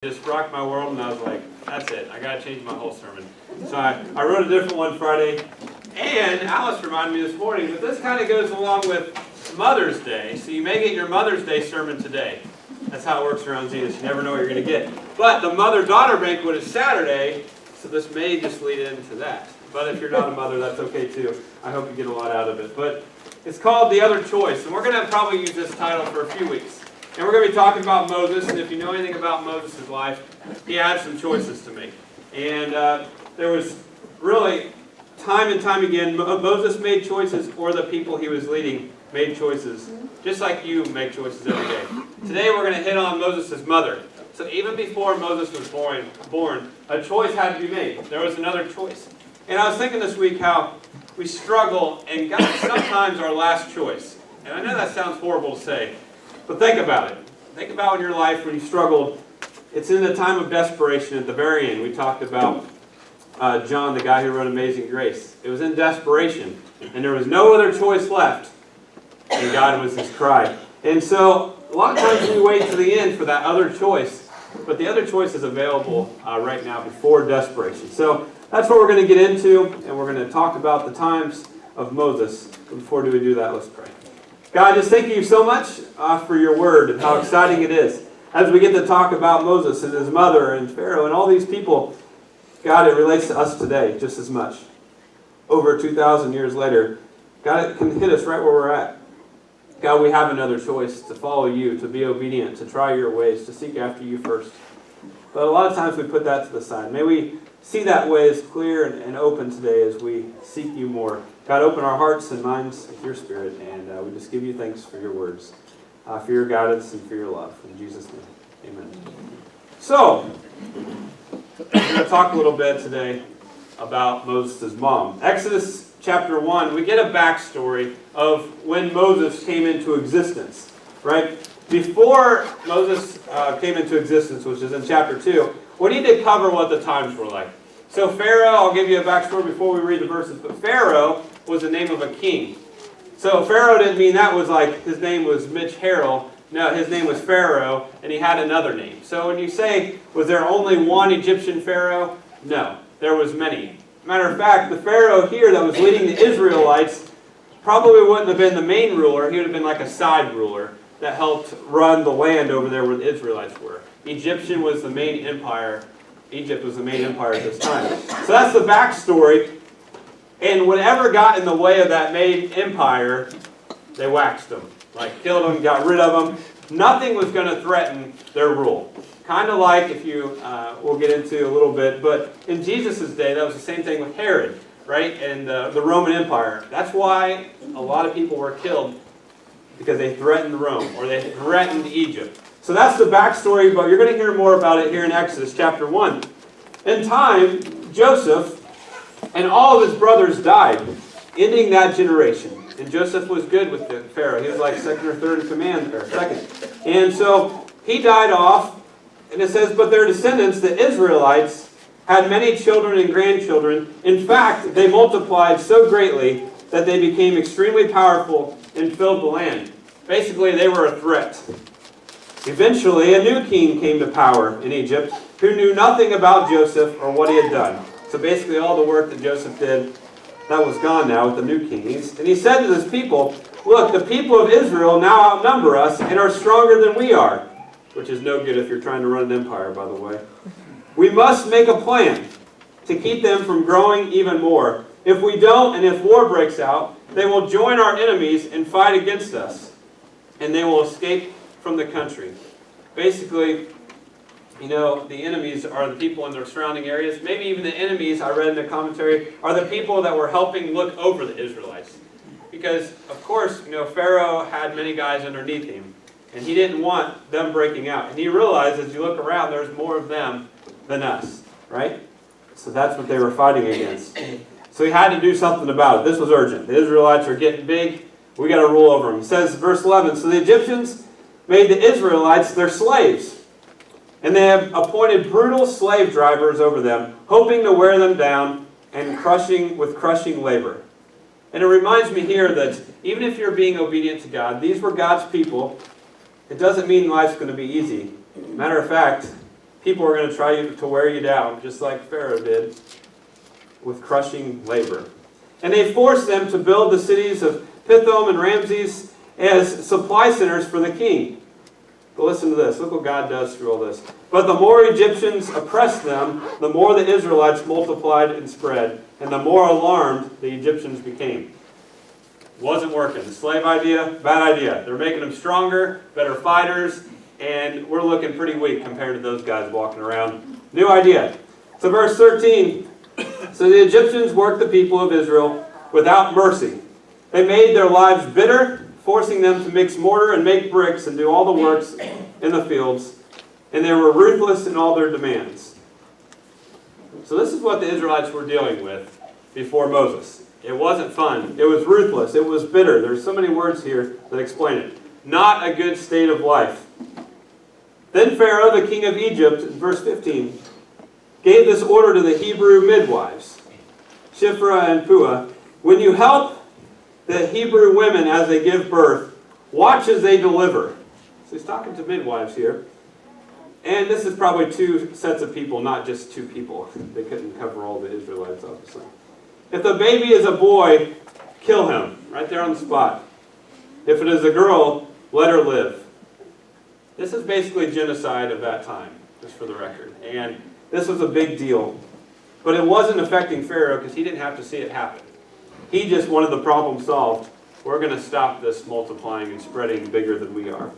Just rocked my world, and I was like, that's it. I got to change my whole sermon. So I wrote a different one Friday, and Alice reminded me this morning that this kind of goes along with Mother's Day. So you may get your Mother's Day sermon today. That's how it works around Zenas. You never know what you're going to get. But the mother-daughter banquet is Saturday, so this may just lead into that. But if you're not a mother, that's okay too. I hope you get a lot out of it. But it's called The Other Choice, and we're going to probably use this title for a few weeks. And we're going to be talking about Moses, and if you know anything about Moses' life, he had some choices to make. And there was really, time and time again, Moses made choices, or the people he was leading made choices, just like you make choices every day. Today we're going to hit on Moses' mother. So even before Moses was born, a choice had to be made. There was another choice. And I was thinking this week how we struggle, and God is sometimes our last choice. And I know that sounds horrible to say, but think about it. Think about in your life when you struggled. It's in the time of desperation at the very end. We talked about John, the guy who wrote Amazing Grace. It was in desperation, and there was no other choice left, and God was his cry. And so a lot of times we wait to the end for that other choice, but the other choice is available right now before desperation. So that's what we're going to get into, and we're going to talk about the times of Moses. Before we do that, let's pray. God, just thank you so much for your word and how exciting it is. As we get to talk about Moses and his mother and Pharaoh and all these people, God, it relates to us today just as much. Over 2,000 years later, God, it can hit us right where we're at. God, we have another choice to follow you, to be obedient, to try your ways, to seek after you first. But a lot of times we put that to the side. May we see that way as clear and open today as we seek you more. God, open our hearts and minds with your Spirit, and we just give you thanks for your words, for your guidance, and for your love. In Jesus' name, amen. So, we're going to talk a little bit today about Moses' mom. Exodus chapter 1, we get a backstory of when Moses came into existence, right? Before Moses came into existence, which is in chapter 2, we need to cover what the times were like. So Pharaoh, I'll give you a backstory before we read the verses, but Pharaoh was the name of a king. So Pharaoh didn't mean that was like his name was Mitch Harrell. No, his name was Pharaoh, and he had another name. So when you say, was there only one Egyptian Pharaoh? No, there was many. Matter of fact, the Pharaoh here that was leading the Israelites probably wouldn't have been the main ruler. He would have been like a side ruler that helped run the land over there where the Israelites were. Egyptian was the main empire. Egypt was the main empire at this time. So that's the backstory. And whatever got in the way of that main empire, they waxed them. Like killed them, got rid of them. Nothing was going to threaten their rule. Kind of like, if you, we'll get into a little bit, but in Jesus' day, that was the same thing with Herod, right? And the Roman Empire. That's why a lot of people were killed, because they threatened Rome, or they threatened Egypt. So that's the backstory, but you're going to hear more about it here in Exodus chapter 1. In time, Joseph and all of his brothers died, ending that generation. And Joseph was good with the Pharaoh. He was like second or third in command, or second. And so he died off, and it says, but their descendants, the Israelites, had many children and grandchildren. In fact, they multiplied so greatly that they became extremely powerful and filled the land. Basically, they were a threat. Eventually, a new king came to power in Egypt who knew nothing about Joseph or what he had done. So basically, all the work that Joseph did, that was gone now with the new king. And he said to his people, look, the people of Israel now outnumber us and are stronger than we are. Which is no good if you're trying to run an empire, by the way. We must make a plan to keep them from growing even more. If we don't, and if war breaks out, they will join our enemies and fight against us. And they will escape from the country. Basically, you know, the enemies are the people in their surrounding areas. Maybe even the enemies, I read in the commentary, are the people that were helping look over the Israelites. Because, of course, you know, Pharaoh had many guys underneath him. And he didn't want them breaking out. And he realized, as you look around, there's more of them than us. Right? So that's what they were fighting against. So he had to do something about it. This was urgent. The Israelites are getting big. We got to rule over them. It says, verse 11, so the Egyptians made the Israelites their slaves. And they have appointed brutal slave drivers over them, hoping to wear them down and crushing labor. And it reminds me here that even if you're being obedient to God, these were God's people. It doesn't mean life's going to be easy. Matter of fact, people are going to try to wear you down, just like Pharaoh did, with crushing labor. And they forced them to build the cities of Pithom and Ramses as supply centers for the king. But listen to this. Look what God does through all this. But the more Egyptians oppressed them, the more the Israelites multiplied and spread, and the more alarmed the Egyptians became. Wasn't working. The slave idea, bad idea. They're making them stronger, better fighters, and we're looking pretty weak compared to those guys walking around. New idea. So verse 13. So the Egyptians worked the people of Israel without mercy. They made their lives bitter, forcing them to mix mortar and make bricks and do all the works in the fields. And they were ruthless in all their demands. So this is what the Israelites were dealing with before Moses. It wasn't fun. It was ruthless. It was bitter. There's so many words here that explain it. Not a good state of life. Then Pharaoh, the king of Egypt, in verse 15, gave this order to the Hebrew midwives, Shiphrah and Puah, when you help the Hebrew women as they give birth, watch as they deliver. So he's talking to midwives here. And this is probably two sets of people, not just two people. They couldn't cover all the Israelites, obviously. If the baby is a boy, kill him, right there on the spot. If it is a girl, let her live. This is basically genocide of that time, just for the record. And this was a big deal. But it wasn't affecting Pharaoh because he didn't have to see it happen. He just wanted the problem solved. We're going to stop this multiplying and spreading bigger than we are.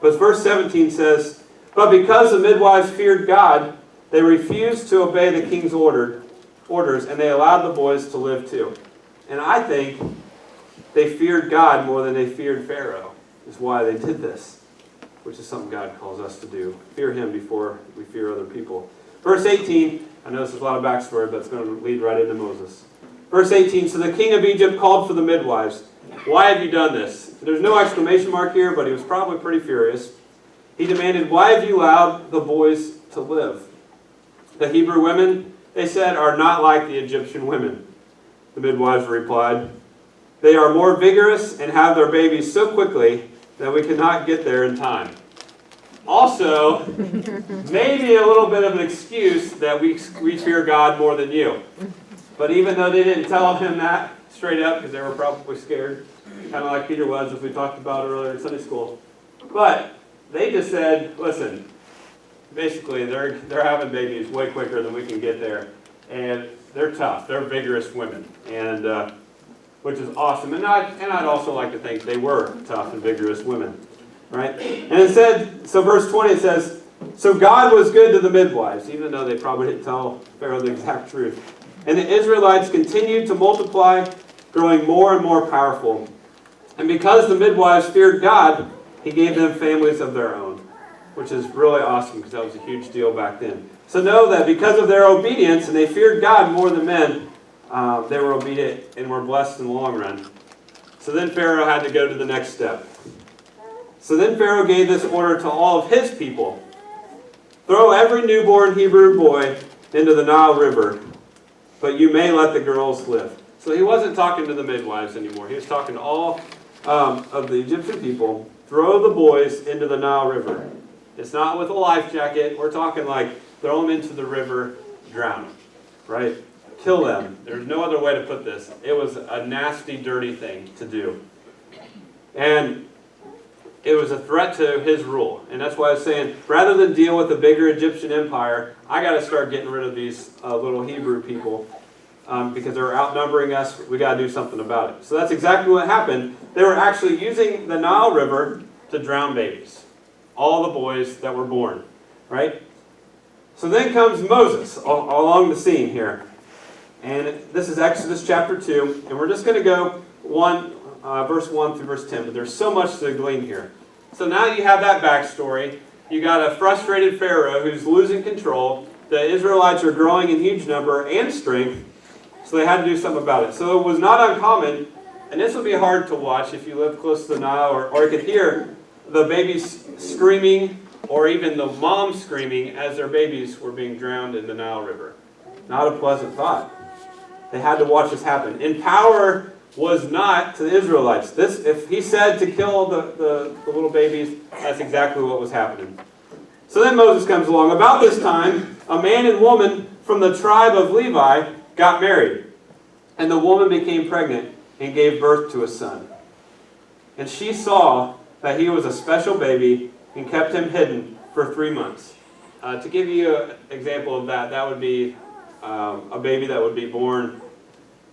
But verse 17 says, but because the midwives feared God, they refused to obey the king's orders, and they allowed the boys to live too. And I think they feared God more than they feared Pharaoh, is why they did this, which is something God calls us to do. Fear him before we fear other people. Verse 18, I know this is a lot of backstory, but it's going to lead right into Moses. Verse 18, so the king of Egypt called for the midwives. Why have you done this? There's no exclamation mark here, but he was probably pretty furious. He demanded, why have you allowed the boys to live? The Hebrew women, they said, are not like the Egyptian women. The midwives replied, they are more vigorous and have their babies so quickly that we could not get there in time. Also, maybe a little bit of an excuse that we fear God more than you. But even though they didn't tell him that straight up, because they were probably scared, kind of like Peter was, as we talked about earlier in Sunday school. But they just said, listen, basically they're having babies way quicker than we can get there. And they're tough. They're vigorous women. And which is awesome. And I'd also like to think they were tough and vigorous women. Right? And it said, so verse 20 it says, so God was good to the midwives, even though they probably didn't tell Pharaoh the exact truth. And the Israelites continued to multiply, growing more and more powerful. And because the midwives feared God, he gave them families of their own, which is really awesome because that was a huge deal back then. So know that because of their obedience, and they feared God more than men, they were obedient and were blessed in the long run. So then Pharaoh had to go to the next step. So then Pharaoh gave this order to all of his people. Throw every newborn Hebrew boy into the Nile River, but you may let the girls live. So he wasn't talking to the midwives anymore. He was talking to all of the Egyptian people. Throw the boys into the Nile River. It's not with a life jacket. We're talking like throw them into the river, drown them, right? Kill them. There's no other way to put this. It was a nasty, dirty thing to do. And it was a threat to his rule. And that's why I was saying, rather than deal with the bigger Egyptian empire, I got to start getting rid of these little Hebrew people because they're outnumbering us. We got to do something about it. So that's exactly what happened. They were actually using the Nile River to drown babies. All the boys that were born, right? So then comes Moses along the scene here. And this is Exodus chapter 2. And we're just going to go verse 1 through verse 10. But there's so much to glean here. So now you have that backstory. You got a frustrated Pharaoh who's losing control. The Israelites are growing in huge number and strength. So they had to do something about it. So it was not uncommon. And this would be hard to watch if you live close to the Nile. Or you could hear the babies screaming, or even the moms screaming as their babies were being drowned in the Nile River. Not a pleasant thought. They had to watch this happen. And power was not to the Israelites. If he said to kill the little babies, that's exactly what was happening. So then Moses comes along. About this time, a man and woman from the tribe of Levi got married. And the woman became pregnant and gave birth to a son. And she saw that he was a special baby and kept him hidden for 3 months. To give you an example of that, that would be a baby that would be born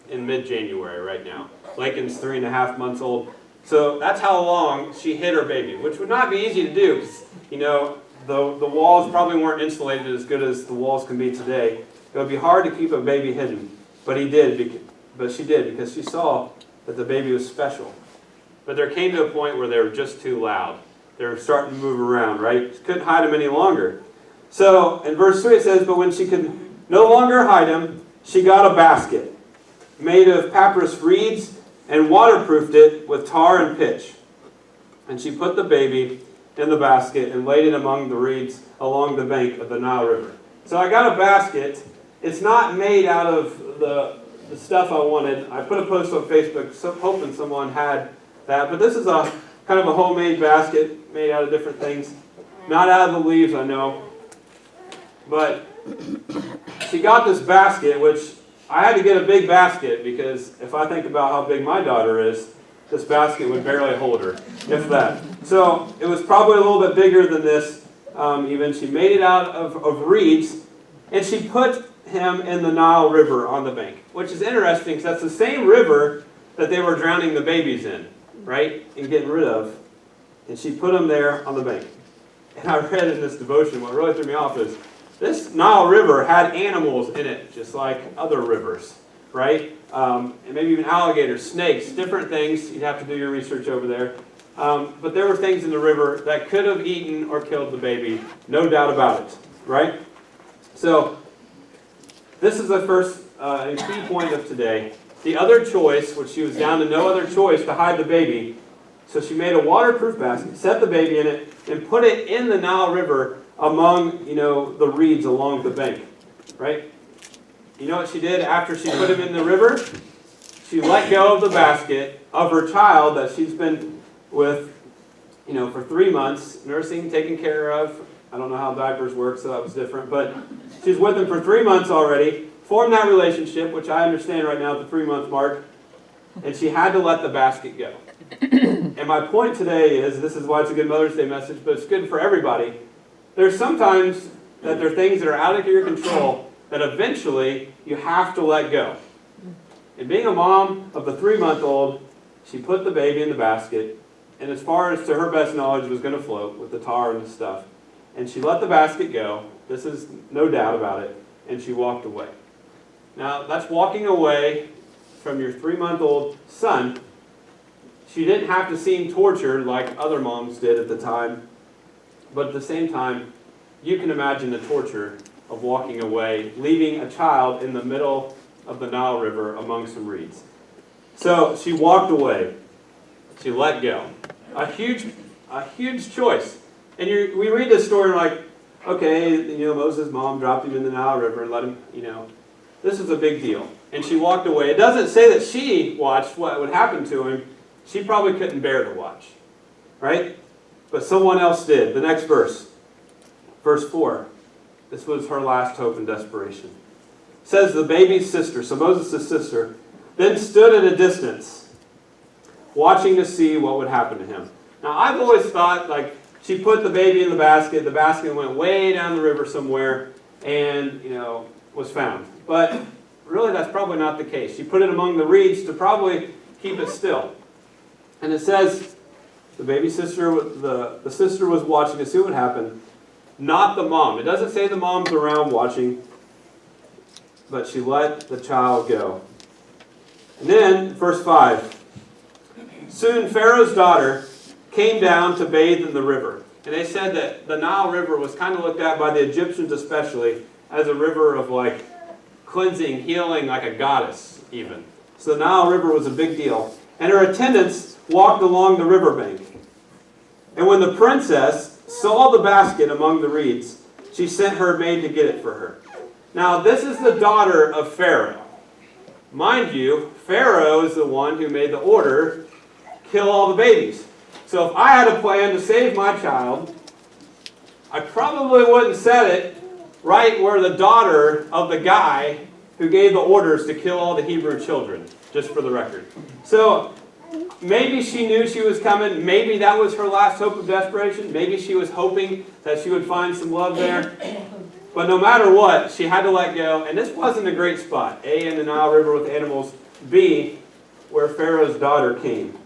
in mid-January right now. Lincoln's 3.5 months old. So that's how long she hid her baby, which would not be easy to do. You know, the walls probably weren't insulated as good as the walls can be today. It would be hard to keep a baby hidden, but she did because she saw that the baby was special. But there came to a point where they were just too loud. They were starting to move around, right? She couldn't hide him any longer. So in verse 3 it says, but when she could no longer hide him, she got a basket made of papyrus reeds and waterproofed it with tar and pitch. And she put the baby in the basket and laid it among the reeds along the bank of the Nile River. So I got a basket. It's not made out of the stuff I wanted. I put a post on Facebook hoping someone had that. But this is a kind of a homemade basket made out of different things. Not out of the leaves, I know. But she got this basket, which I had to get a big basket because if I think about how big my daughter is, this basket would barely hold her, if that. So it was probably a little bit bigger than this even. She made it out of reeds, and she put him in the Nile River on the bank, which is interesting because that's the same river that they were drowning the babies in, right, and getting rid of. And she put him there on the bank. And I read in this devotion, what really threw me off is this Nile River had animals in it, just like other rivers, right? And maybe even alligators, snakes, different things. You'd have to do your research over there. But there were things in the river that could have eaten or killed the baby, no doubt about it, right? So this is the first and key point of today. The other choice, which she was down to no other choice to hide the baby, so she made a waterproof basket, set the baby in it, and put it in the Nile River among, the reeds along the bank, right? You know what she did after she put him in the river? She let go of the basket of her child that she's been with, for 3 months, nursing, taking care of. I don't know how diapers work, so that was different. But she's with him for 3 months already, formed that relationship, which I understand right now at the 3-month mark, and she had to let the basket go. And my point today is, this is why it's a good Mother's Day message, but it's good for everybody. There's sometimes that there are things that are out of your control that eventually you have to let go. And being a mom of the 3-month-old, she put the baby in the basket, and as far as to her best knowledge, it was going to float with the tar and the stuff. And she let the basket go. This is no doubt about it. And she walked away. Now, that's walking away from your 3-month-old son. She didn't have to seem tortured like other moms did at the time. But at the same time, you can imagine the torture of walking away, leaving a child in the middle of the Nile River among some reeds. So she walked away. She let go. A huge choice. And we read this story like, okay, Moses' mom dropped him in the Nile River and let him, this is a big deal. And she walked away. It doesn't say that she watched what would happen to him. She probably couldn't bear to watch, right? But someone else did. The next verse, verse 4. This was her last hope and desperation. It says the baby's sister, so Moses' sister, then stood at a distance, watching to see what would happen to him. Now, I've always thought, she put the baby in the basket went way down the river somewhere, and, was found. But really, that's probably not the case. She put it among the reeds to probably keep it still. And it says the baby sister, the sister was watching to see what happened, not the mom. It doesn't say the mom's around watching, but she let the child go. And then, verse 5, soon Pharaoh's daughter came down to bathe in the river. And they said that the Nile River was kind of looked at by the Egyptians especially as a river of cleansing, healing, like a goddess even. So the Nile River was a big deal. And her attendants walked along the riverbank. And when the princess saw the basket among the reeds, she sent her maid to get it for her. Now, this is the daughter of Pharaoh. Mind you, Pharaoh is the one who made the order, kill all the babies. So if I had a plan to save my child, I probably wouldn't set it right where the daughter of the guy who gave the orders to kill all the Hebrew children, just for the record. So maybe she knew she was coming. Maybe that was her last hope of desperation. Maybe she was hoping that she would find some love there. But no matter what, she had to let go. And this wasn't a great spot. A, in the Nile River with animals. B, where Pharaoh's daughter came.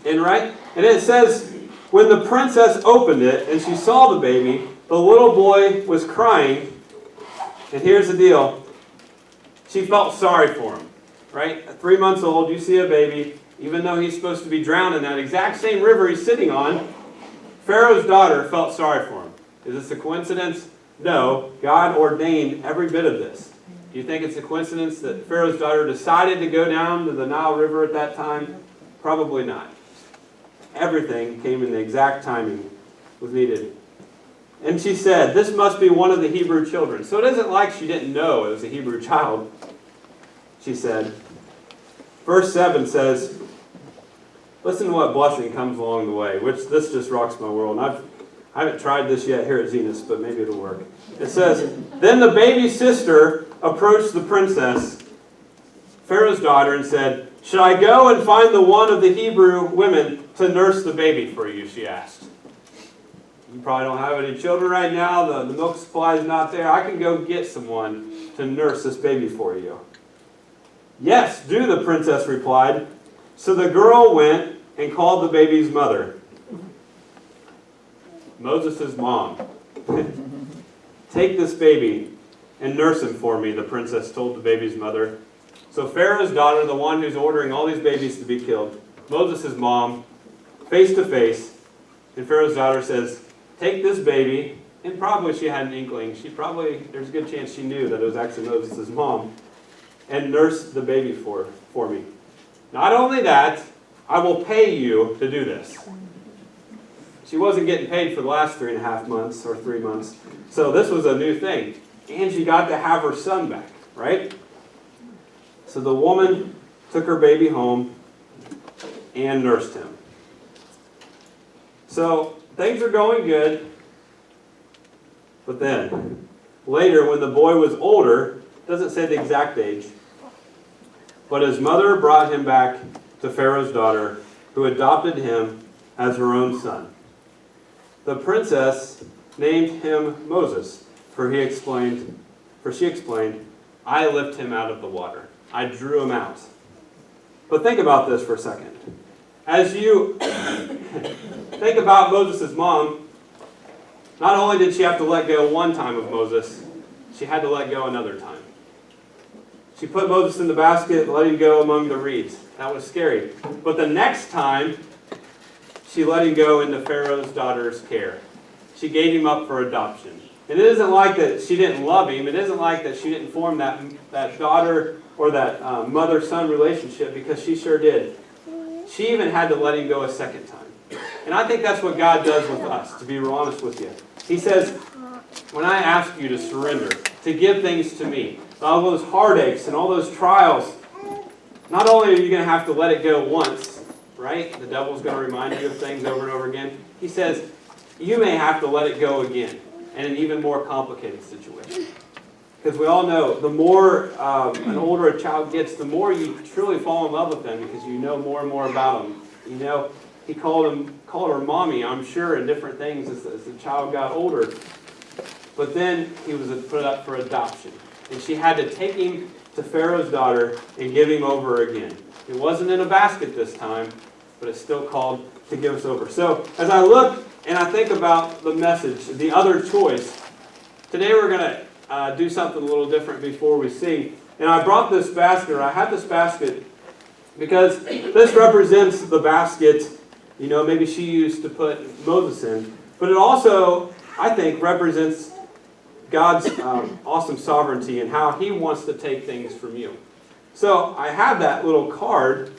And it says, when the princess opened it and she saw the baby, the little boy was crying. And here's the deal. She felt sorry for him. Right? At 3 months old, you see a baby, even though he's supposed to be drowned in that exact same river he's sitting on, Pharaoh's daughter felt sorry for him. Is this a coincidence? No. God ordained every bit of this. Do you think it's a coincidence that Pharaoh's daughter decided to go down to the Nile River at that time? Probably not. Everything came in the exact timing was needed. And she said, this must be one of the Hebrew children. So it isn't like she didn't know it was a Hebrew child. She said, verse 7 says, listen to what blessing comes along the way, which this just rocks my world. And I haven't tried this yet here at Zenas, but maybe it'll work. It says, then the baby's sister approached the princess, Pharaoh's daughter, and said, should I go and find the one of the Hebrew women to nurse the baby for you, she asked. You probably don't have any children right now. The milk supply is not there. I can go get someone to nurse this baby for you. Yes, do, the princess replied. So the girl went and called the baby's mother, Moses' mom. Take this baby and nurse him for me, the princess told the baby's mother. So Pharaoh's daughter, the one who's ordering all these babies to be killed, Moses' mom, face to face, and Pharaoh's daughter says, take this baby, and probably she had an inkling. There's a good chance she knew that it was actually Moses' mom, and nurse the baby for me. Not only that, I will pay you to do this. She wasn't getting paid for the last 3.5 months or 3 months. So this was a new thing. And she got to have her son back, right? So the woman took her baby home and nursed him. So things are going good. But then, later when the boy was older, doesn't say the exact age, but his mother brought him back to Pharaoh's daughter, who adopted him as her own son. The princess named him Moses, for she explained, I lifted him out of the water. I drew him out. But think about this for a second. As you think about Moses' mom, not only did she have to let go one time of Moses, she had to let go another time. She put Moses in the basket and let him go among the reeds. That was scary. But the next time, she let him go into Pharaoh's daughter's care. She gave him up for adoption. And it isn't like that she didn't love him. It isn't like that she didn't form that daughter or that mother-son relationship, because she sure did. She even had to let him go a second time. And I think that's what God does with us, to be real honest with you. He says, when I ask you to surrender, to give things to me, all those heartaches and all those trials, not only are you going to have to let it go once, right? The devil's going to remind you of things over and over again. He says, you may have to let it go again in an even more complicated situation. Because we all know, the more an older a child gets, the more you truly fall in love with them, because you know more and more about them. You know, he called her mommy, I'm sure, and different things as the child got older. But then he was put up for adoption. And she had to take him to Pharaoh's daughter and give him over again. It wasn't in a basket this time, but it's still called to give us over. So as I look and I think about the message, the other choice, today we're going to do something a little different before we sing. And I brought this basket, or I had this basket, because this represents the basket, you know, maybe she used to put Moses in. But it also, I think, represents God's awesome sovereignty and how He wants to take things from you. So I have that little card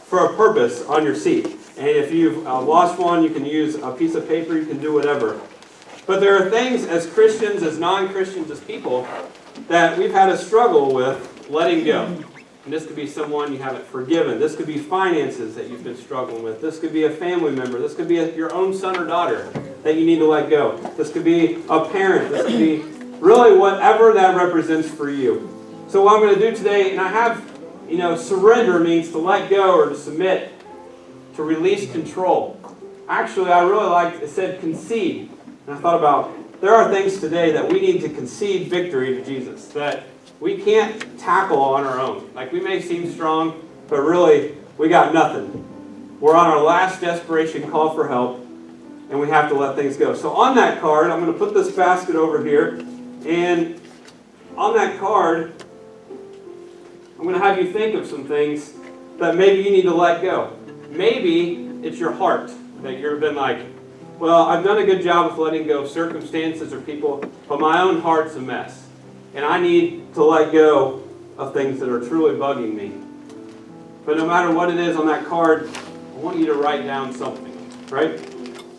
for a purpose on your seat. And if you've lost one, you can use a piece of paper, you can do whatever. But there are things as Christians, as non-Christians, as people, that we've had a struggle with letting go. And this could be someone you haven't forgiven. This could be finances that you've been struggling with. This could be a family member. This could be your own son or daughter that you need to let go. This could be a parent. This could be really whatever that represents for you. So what I'm going to do today, and I have, surrender means to let go or to submit, to release control. Actually, I really liked, it said concede. And I thought about, there are things today that we need to concede victory to Jesus, that we can't tackle on our own. Like, we may seem strong, but really, we got nothing. We're on our last desperation call for help, and we have to let things go. So on that card, I'm going to put this basket over here, and on that card, I'm going to have you think of some things that maybe you need to let go. Maybe it's your heart, that you've been like, well, I've done a good job of letting go of circumstances or people, but my own heart's a mess. And I need to let go of things that are truly bugging me. But no matter what it is on that card, I want you to write down something, right?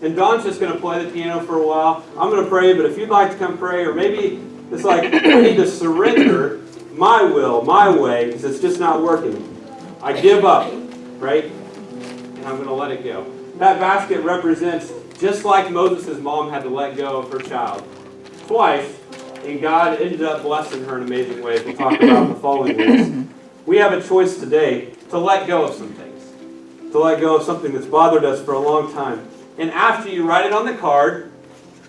And Don's just going to play the piano for a while. I'm going to pray, but if you'd like to come pray, or maybe it's like, I need to surrender my will, my way, because it's just not working. I give up, right? And I'm going to let it go. That basket represents, just like Moses' mom had to let go of her child twice, and God ended up blessing her in amazing ways. We'll talk about the following weeks. We have a choice today to let go of some things. To let go of something that's bothered us for a long time. And after you write it on the card,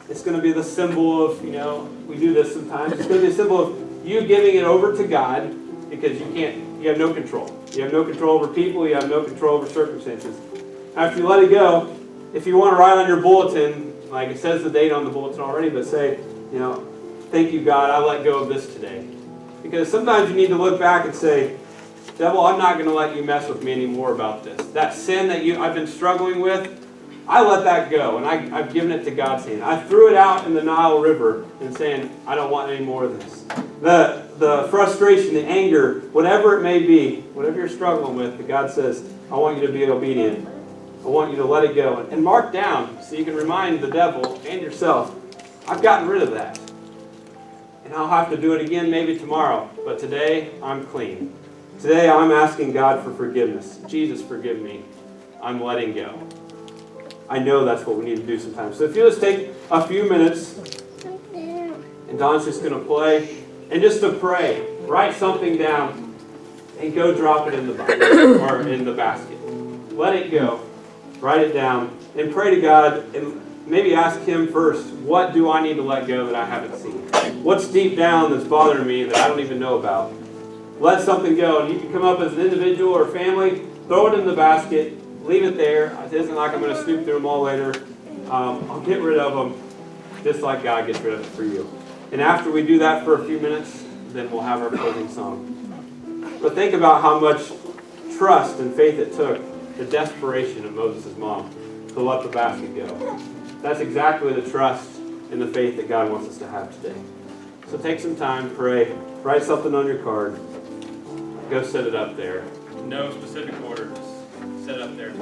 it's going to be the symbol of, we do this sometimes. It's going to be a symbol of you giving it over to God, because you have no control. You have no control over people. You have no control over circumstances. After you let it go, if you want to write on your bulletin, like it says the date on the bulletin already, but say, thank you, God, I let go of this today. Because sometimes you need to look back and say, devil, I'm not going to let you mess with me anymore about this. That sin that I've been struggling with, I let that go, and I've given it to God's hand. I threw it out in the Nile River and saying, I don't want any more of this. The frustration, the anger, whatever it may be, whatever you're struggling with, that God says, I want you to be obedient. I want you to let it go. And mark down so you can remind the devil and yourself, I've gotten rid of that. And I'll have to do it again maybe tomorrow. But today, I'm clean. Today, I'm asking God for forgiveness. Jesus, forgive me. I'm letting go. I know that's what we need to do sometimes. So if you just take a few minutes, and Don's just going to play, and just to pray, write something down, and go drop it in the bucket, or in the basket. Let it go. Write it down, and pray to God, and maybe ask Him first, what do I need to let go that I haven't seen? What's deep down that's bothering me that I don't even know about? Let something go, and you can come up as an individual or family, throw it in the basket, leave it there. It isn't like I'm going to snoop through them all later. I'll get rid of them just like God gets rid of it for you. And after we do that for a few minutes, then we'll have our closing song. But think about how much trust and faith it took, the desperation of Moses' mom, to let the basket go. That's exactly the trust and the faith that God wants us to have today. So take some time, pray, write something on your card, go set it up there. No specific order, just set it up there.